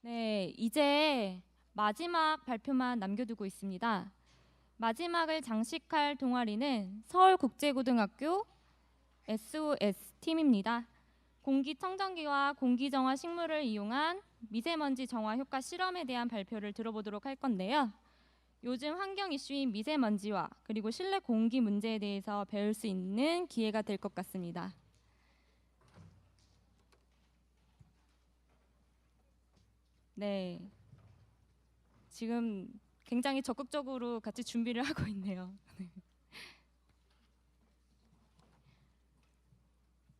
네, 이제 마지막 발표만 남겨두고 있습니다. 마지막을 장식할 동아리는 서울국제고등학교 SOS 팀입니다. 공기청정기와 공기정화 식물을 이용한 미세먼지 정화 효과 실험에 대한 발표를 들어보도록 할 건데요. 요즘 환경 이슈인 미세먼지와 그리고 실내 공기 문제에 대해서 배울 수 있는 기회가 될 것 같습니다. 네, 지금 굉장히 적극적으로 같이 준비를 하고 있네요.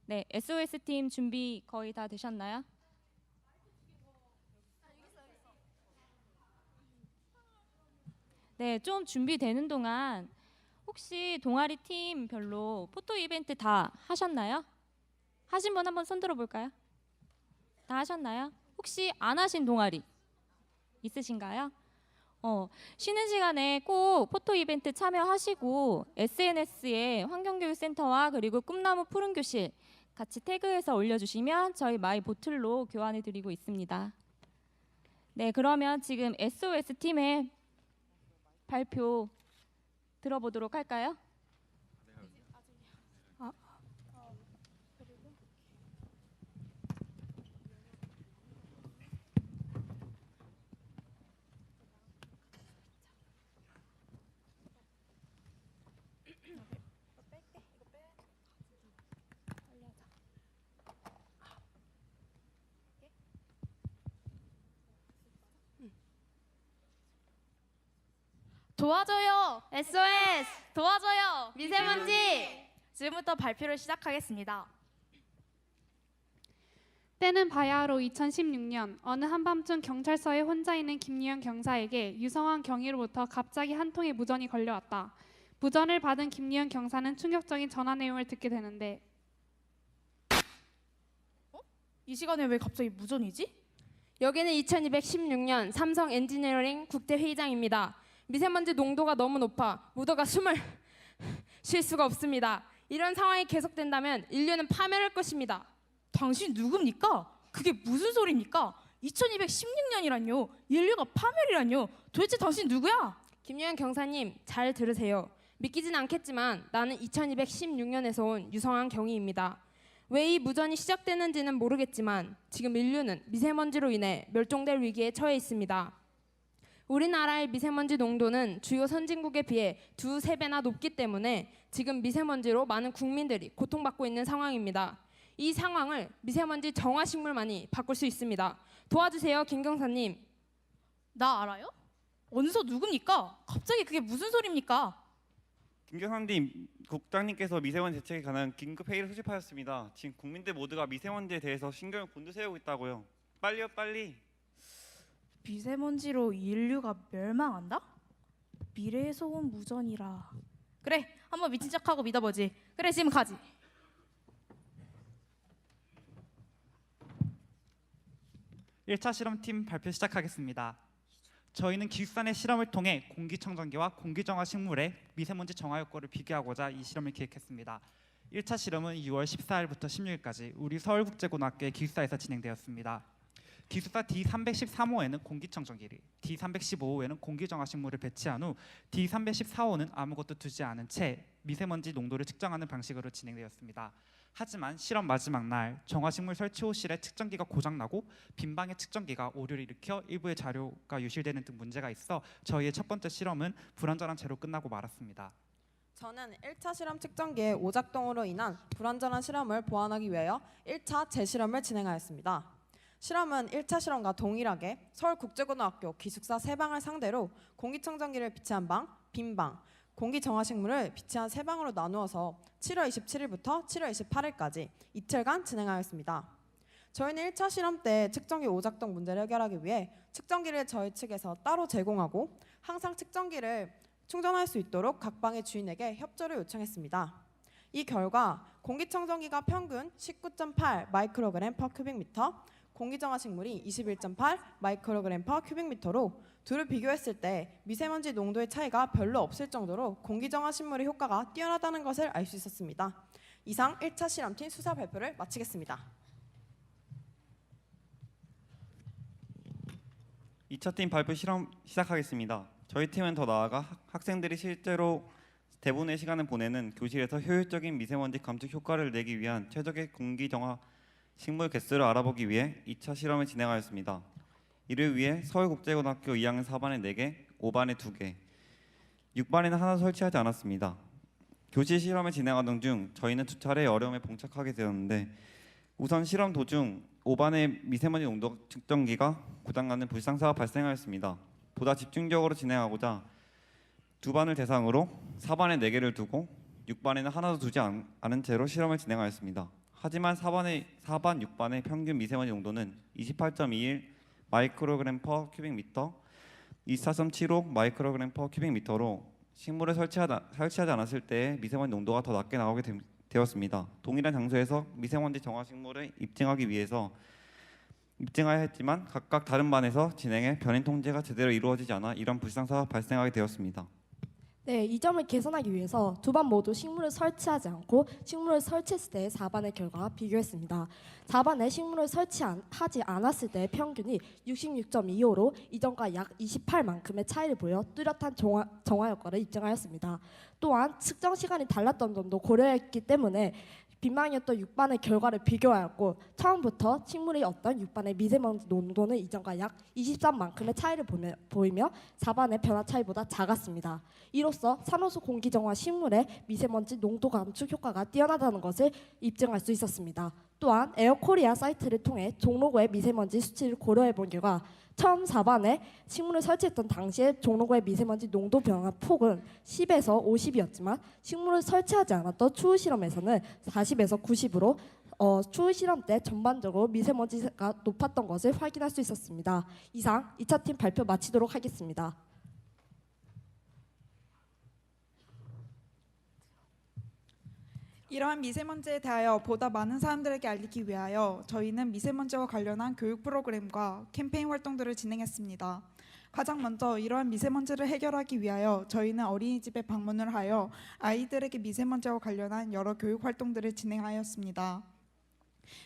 네, SOS 팀 준비 거의 다 되셨나요? 네, 좀 준비되는 동안 혹시 동아리 팀별로 포토 이벤트 다 하셨나요? 하신 분 한번 손 들어볼까요? 다 하셨나요? 혹시 안 하신 동아리 있으신가요? 쉬는 시간에 꼭 포토 이벤트 참여하시고 SNS에 환경교육센터와 그리고 꿈나무 푸른교실 같이 태그해서 올려주시면 저희 마이 보틀로 교환해 드리고 있습니다. 네, 그러면 지금 SOS 팀의 발표 들어보도록 할까요? 도와줘요! SOS! 도와줘요! 미세먼지! 지금부터 발표를 시작하겠습니다. 때는 바야흐로 2016년 어느 한밤중 경찰서에 혼자 있는 김유현 경사에게 유성환 경위로부터 갑자기 한 통의 무전이 걸려왔다. 무전을 받은 김유현 경사는 충격적인 전화 내용을 듣게 되는데 이 시간에 왜 갑자기 무전이지? 여기는 2216년 삼성 엔지니어링 국제회의장입니다. 미세먼지 농도가 너무 높아 무더가 숨을 쉴 수가 없습니다. 이런 상황이 계속된다면 인류는 파멸할 것입니다. 당신 누굽니까? 그게 무슨 소리입니까? 2216년이란요. 인류가 파멸이란요. 도대체 당신 누구야? 김유현 경사님 잘 들으세요. 믿기진 않겠지만 나는 2216년에서 온 유성환 경위입니다. 왜 이 무전이 시작되는지는 모르겠지만 지금 인류는 미세먼지로 인해 멸종될 위기에 처해 있습니다. 우리나라의 미세먼지 농도는 주요 선진국에 비해 두세 배나 높기 때문에 지금 미세먼지로 많은 국민들이 고통받고 있는 상황입니다. 이 상황을 미세먼지 정화식물만이 바꿀 수 있습니다. 도와주세요, 김 경사님. 나 알아요? 원서 누굽니까? 갑자기 그게 무슨 소리입니까? 김경삼님, 국장님께서 미세먼지 대책에 관한 긴급 회의를 소집하였습니다. 지금 국민들 모두가 미세먼지에 대해서 신경을 곤두세우고 있다고요. 빨리요, 빨리. 미세먼지로 인류가 멸망한다? 미래에서 온 무전이라. 그래, 한번 미친 척하고 믿어보지. 그래, 지금 가지. (1차) 실험팀 발표 시작하겠습니다. 저희는 기숙사 내 실험을 통해 공기청정기와 공기정화 식물의 미세먼지 정화 효과를 비교하고자 이 실험을 기획했습니다. 1차 실험은 6월 14일부터 16일까지 우리 서울국제고등학교의 기숙사에서 진행되었습니다. 기숙사 D313호에는 공기청정기를, D315호에는 공기정화식물을 배치한 후 D314호는 아무것도 두지 않은 채 미세먼지 농도를 측정하는 방식으로 진행되었습니다. 하지만 실험 마지막 날 정화식물 설치 호실에 측정기가 고장나고 빈방의 측정기가 오류를 일으켜 일부의 자료가 유실되는 등 문제가 있어 저희의 첫 번째 실험은 불완전한 채로 끝나고 말았습니다. 저는 1차 실험 측정기의 오작동으로 인한 불완전한 실험을 보완하기 위하여 1차 재실험을 진행하였습니다. 실험은 1차 실험과 동일하게 서울국제고등학교 기숙사 3방을 상대로 공기청정기를 비치한 방, 빈 방, 공기정화식물을 비치한 3방으로 나누어서 7월 27일부터 7월 28일까지 이틀간 진행하였습니다. 저희는 1차 실험 때 측정기 오작동 문제를 해결하기 위해 측정기를 저희 측에서 따로 제공하고 항상 측정기를 충전할 수 있도록 각 방의 주인에게 협조를 요청했습니다. 이 결과 공기청정기가 평균 19.8 마이크로그램 퍼 큐빅미터, 공기정화식물이 21.8 마이크로그램 퍼 큐빅미터로 둘을 비교했을 때 미세먼지 농도의 차이가 별로 없을 정도로 공기정화식물의 효과가 뛰어나다는 것을 알 수 있었습니다. 이상 1차 실험팀 수사 발표를 마치겠습니다. 2차 팀 발표 실험 시작하겠습니다. 저희 팀은 더 나아가 학생들이 실제로 대부분의 시간을 보내는 교실에서 효율적인 미세먼지 감축 효과를 내기 위한 최적의 공기 정화 식물 개수를 알아보기 위해 2차 실험을 진행하였습니다. 이를 위해 서울국제고등학교 2학년 4반에 4개, 5반에 2개, 6반에는 하나 설치하지 않았습니다. 교실 실험을 진행하던 중 저희는 2차례 어려움에 봉착하게 되었는데 우선 실험 도중 5반의 미세먼지 농도 측정기가 고장나는 불상사가 발생하였습니다. 보다 집중적으로 진행하고자 2반을 대상으로 4반에 4개를 두고 6반에는 하나도 두지 않은 채로 실험을 진행하였습니다. 하지만 4반, 6반의 평균 미세먼지 농도는 28.21 마이크로그램 퍼 큐빅미터, 24.75 마이크로그램 퍼 큐빅미터로 식물을 설치하지 않았을 때 미세먼지 농도가 더 낮게 나오게 되었습니다. 동일한 장소에서 미세먼지 정화 식물을 입증하기 위해서 입증해야 했지만 각각 다른 반에서 진행해 변인 통제가 제대로 이루어지지 않아 이런 불상사가 발생하게 되었습니다. 네, 이 점을 개선하기 위해서 두 반 모두 식물을 설치하지 않고 식물을 설치했을 때의 4반의 결과와 비교했습니다. 4반에 식물을 설치하지 않았을 때의 평균이 66.25로 이전과 약 28만큼의 차이를 보여 뚜렷한 정화 효과를 입증하였습니다. 또한 측정 시간이 달랐던 점도 고려했기 때문에 빈방이었던 6반의 결과를 비교하였고 처음부터 식물이 어떤 6반의 미세먼지 농도는 이전과 약 23만큼의 차이를 보이며 4반의 변화 차이보다 작았습니다. 이로써 산호수 공기정화 식물의 미세먼지 농도 감축 효과가 뛰어나다는 것을 입증할 수 있었습니다. 또한 에어코리아 사이트를 통해 종로구의 미세먼지 수치를 고려해 본 결과 처음 4반에 식물을 설치했던 당시에 종로구의 미세먼지 농도 변화 폭은 10에서 50이었지만 식물을 설치하지 않았던 추후 실험에서는 40에서 90으로 추후 실험 때 전반적으로 미세먼지가 높았던 것을 확인할 수 있었습니다. 이상 2차 팀 발표 마치도록 하겠습니다. 이러한 미세먼지에 대하여 보다 많은 사람들에게 알리기 위하여 저희는 미세먼지와 관련한 교육 프로그램과 캠페인 활동들을 진행했습니다. 가장 먼저 이러한 미세먼지를 해결하기 위하여 저희는 어린이집에 방문을 하여 아이들에게 미세먼지와 관련한 여러 교육 활동들을 진행하였습니다.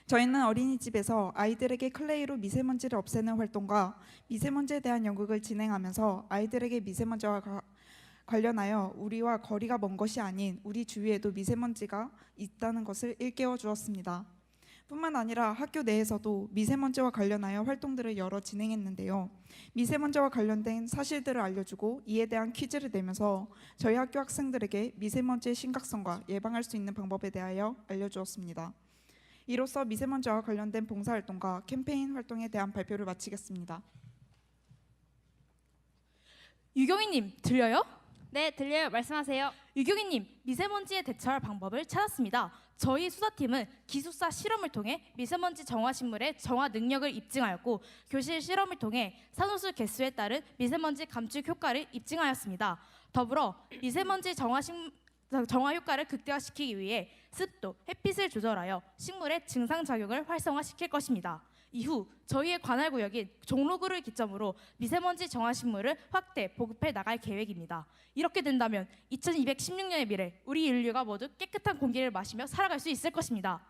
저희는 어린이집에서 아이들에게 클레이로 미세먼지를 없애는 활동과 미세먼지에 대한 연극을 진행하면서 아이들에게 미세먼지와 관련하여 우리와 거리가 먼 것이 아닌 우리 주위에도 미세먼지가 있다는 것을 일깨워 주었습니다. 뿐만 아니라 학교 내에서도 미세먼지와 관련하여 활동들을 여러 진행했는데요. 미세먼지와 관련된 사실들을 알려주고 이에 대한 퀴즈를 내면서 저희 학교 학생들에게 미세먼지의 심각성과 예방할 수 있는 방법에 대하여 알려주었습니다. 이로써 미세먼지와 관련된 봉사활동과 캠페인 활동에 대한 발표를 마치겠습니다. 유경희님 들려요? 네, 들려요. 말씀하세요. 유경희님, 미세먼지에 대처할 방법을 찾았습니다. 저희 수사팀은 기숙사 실험을 통해 미세먼지 정화 식물의 정화 능력을 입증하였고 교실 실험을 통해 산호수 개수에 따른 미세먼지 감축 효과를 입증하였습니다. 더불어 미세먼지 정화 효과를 극대화시키기 위해 습도, 햇빛을 조절하여 식물의 증상작용을 활성화시킬 것입니다. 이후 저희의 관할 구역인 종로구를 기점으로 미세먼지 정화 식물을 확대 보급해 나갈 계획입니다. 이렇게 된다면 2216년의 미래 우리 인류가 모두 깨끗한 공기를 마시며 살아갈 수 있을 것입니다.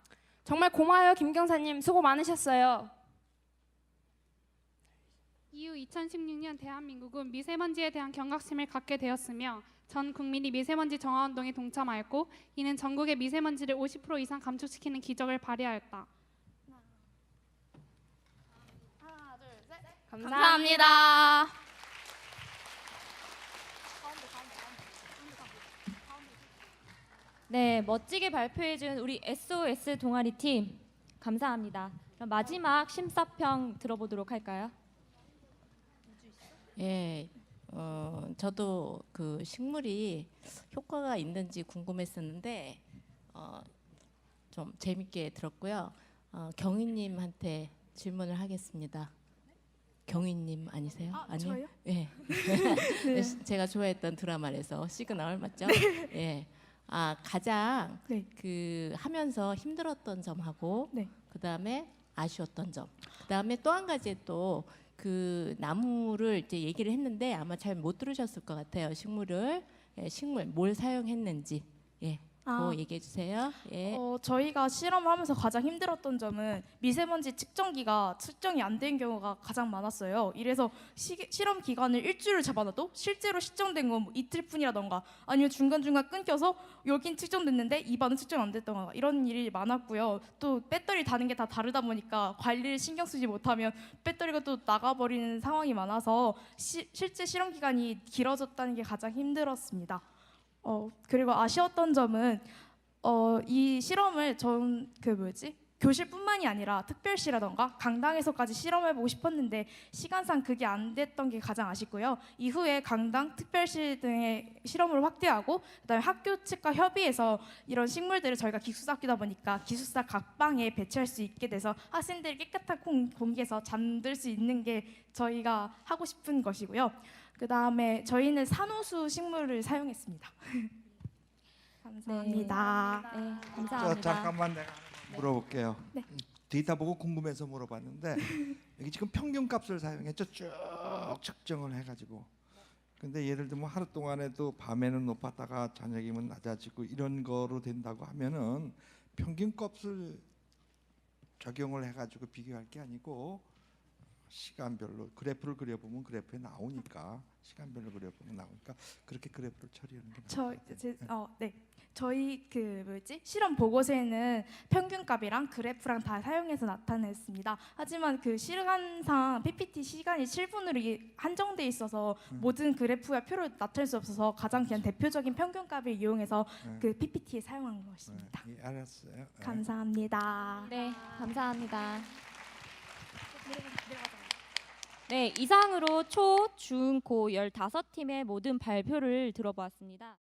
정말 고마워요, 김 경사님. 수고 많으셨어요. 이후 2016년 대한민국은 미세먼지에 대한 경각심을 갖게 되었으며 전 국민이 미세먼지 정화 운동에 동참하였고 이는 전국의 미세먼지를 50% 이상 감축시키는 기적을 발휘하였다. 감사합니다. 네, 멋지게 발표해준 우리 SOS 동아리 팀 감사합니다. 그럼 마지막 심사평 들어보도록 할까요? 예, 저도 그 식물이 효과가 있는지 궁금했었는데 좀 재밌게 들었고요. 경희님한테 질문을 하겠습니다. 경희님 아니세요? 아니요? 저요? 예. 제가 좋아했던 드라마에서 시그널 맞죠? 예. 가장 네. 그 하면서 힘들었던 점하고 네. 그다음에 아쉬웠던 점. 그다음에 또 한 가지 또 그 나무를 이제 얘기를 했는데 아마 잘 못 들으셨을 것 같아요. 식물 뭘 사용했는지. 예. 아. 얘기해 주세요. 예. 저희가 실험을 하면서 가장 힘들었던 점은 미세먼지 측정기가 측정이 안 된 경우가 가장 많았어요. 이래서 실험 기간을 일주일을 잡아놔도 실제로 측정된 건 뭐 이틀뿐이라던가 아니면 중간중간 끊겨서 여긴 측정됐는데 입안은 측정 안 됐던가 이런 일이 많았고요. 또 배터리 다는 게 다 다르다 보니까 관리를 신경 쓰지 못하면 배터리가 또 나가버리는 상황이 많아서 실제 실험 기간이 길어졌다는 게 가장 힘들었습니다. 그리고 아쉬웠던 점은 이 실험을 교실뿐만이 아니라 특별시라던가 강당에서까지 실험해보고 싶었는데 시간상 그게 안 됐던 게 가장 아쉽고요. 이후에 강당, 특별시 등의 실험을 확대하고 그다음에 학교 측과 협의해서 이런 식물들을 저희가 기숙사학교다 보니까 기숙사 각 방에 배치할 수 있게 돼서 학생들이 깨끗한 공기에서 잠들 수 있는 게 저희가 하고 싶은 것이고요. 그다음에 저희는 산호수 식물을 사용했습니다. 감사합니다. 네, 감사합니다. 잠깐만 내가 하나 물어볼게요. 네. 데이터 보고 궁금해서 물어봤는데 여기 지금 평균값을 사용했죠. 쭉 측정을 해가지고. 근데 예를 들면 하루 동안에도 밤에는 높았다가 저녁이면 낮아지고 이런 거로 된다고 하면은 평균값을 적용을 해가지고 비교할 게 아니고 시간별로 그래프를 그려보면 그래프에 나오니까 시간별로 그려보면 나오니까 그렇게 그래프를 처리하는 게 네. 저희 실험 보고서에는 평균값이랑 그래프랑 다 사용해서 나타냈습니다. 하지만 그 시간상 PPT 시간이 7분으로 한정돼 있어서 모든 그래프와 표를 나타낼 수 없어서 가장 그냥 대표적인 평균값을 이용해서 그 PPT에 사용한 것입니다. 예, 알았어요. 감사합니다. 네, 감사합니다. 네, 이상으로 초, 중, 고 15팀의 모든 발표를 들어보았습니다.